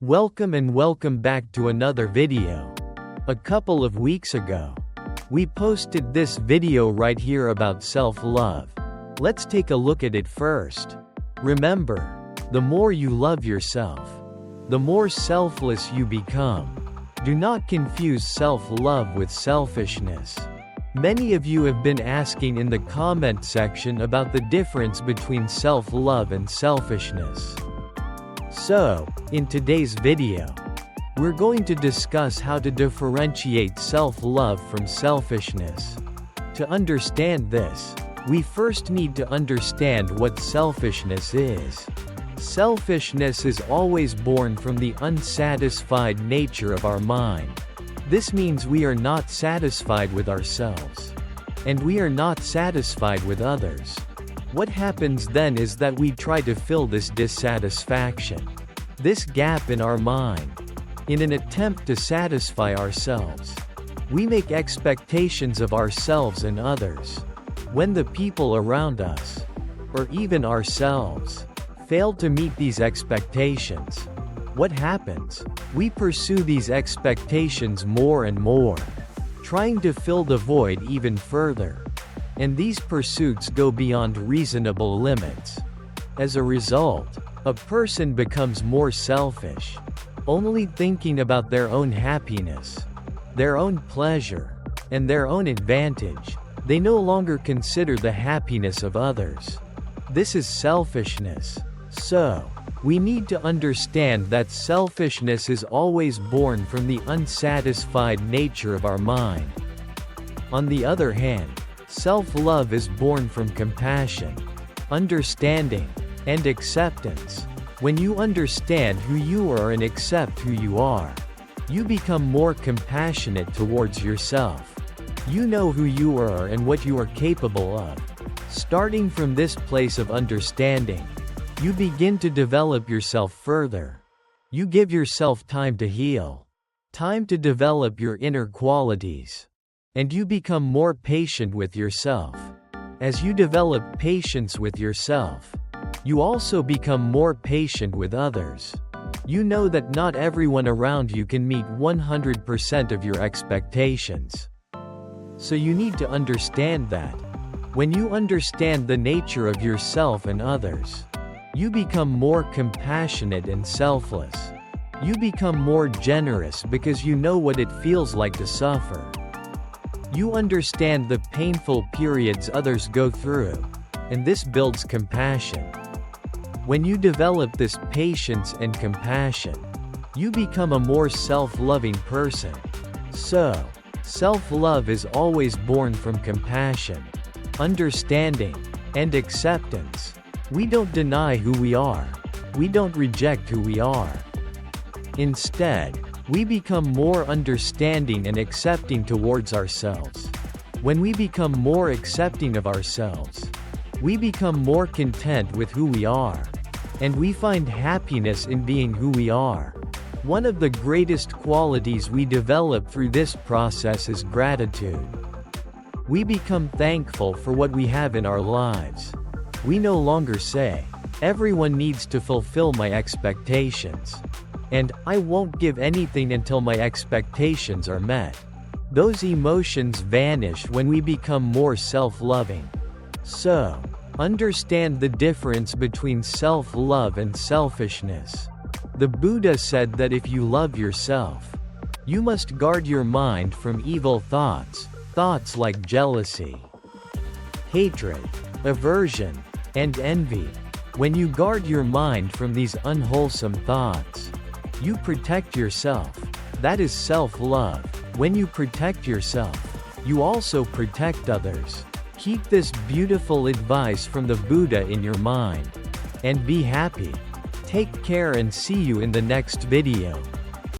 Welcome back to another video. A couple of weeks ago, we posted this video right here about self-love. Let's take a look at it first. Remember, the more you love yourself, the more selfless you become. Do not confuse self-love with selfishness. Many of you have been asking in the comment section about the difference between self-love and selfishness. So, in today's video, we're going to discuss how to differentiate self-love from selfishness. To understand this, we first need to understand what selfishness is. Selfishness is always born from the unsatisfied nature of our mind. This means we are not satisfied with ourselves, and we are not satisfied with others. What happens then is that we try to fill this dissatisfaction, this gap in our mind, in an attempt to satisfy ourselves. We make expectations of ourselves and others. When the people around us, or even ourselves, fail to meet these expectations, what happens? We pursue these expectations more and more, trying to fill the void even further. And these pursuits go beyond reasonable limits. As a result, a person becomes more selfish, only thinking about their own happiness, their own pleasure, and their own advantage. They no longer consider the happiness of others. This is selfishness. So, we need to understand that selfishness is always born from the unsatisfied nature of our mind. On the other hand, self-love is born from compassion, understanding, and acceptance. When you understand who you are and accept who you are, you become more compassionate towards yourself. You know who you are and what you are capable of. Starting from this place of understanding, you begin to develop yourself further. You give yourself time to heal, time to develop your inner qualities, and you become more patient with yourself. As you develop patience with yourself, you also become more patient with others. You know that not everyone around you can meet 100% of your expectations. So you need to understand that. When you understand the nature of yourself and others, you become more compassionate and selfless. You become more generous because you know what it feels like to suffer. You understand the painful periods others go through, and this builds compassion. When you develop this patience and compassion, you become a more self-loving person. So, self-love is always born from compassion, understanding, and acceptance. We don't deny who we are. We don't reject who we are. Instead, we become more understanding and accepting towards ourselves. When we become more accepting of ourselves, we become more content with who we are, and we find happiness in being who we are. One of the greatest qualities we develop through this process is gratitude. We become thankful for what we have in our lives. We no longer say, "Everyone needs to fulfill my expectations," and "I won't give anything until my expectations are met." Those emotions vanish when we become more self-loving. So, understand the difference between self-love and selfishness. The Buddha said that if you love yourself, you must guard your mind from evil thoughts, thoughts like jealousy, hatred, aversion, and envy. When you guard your mind from these unwholesome thoughts, you protect yourself. That is self-love. When you protect yourself, you also protect others. Keep this beautiful advice from the Buddha in your mind, and be happy. Take care and see you in the next video.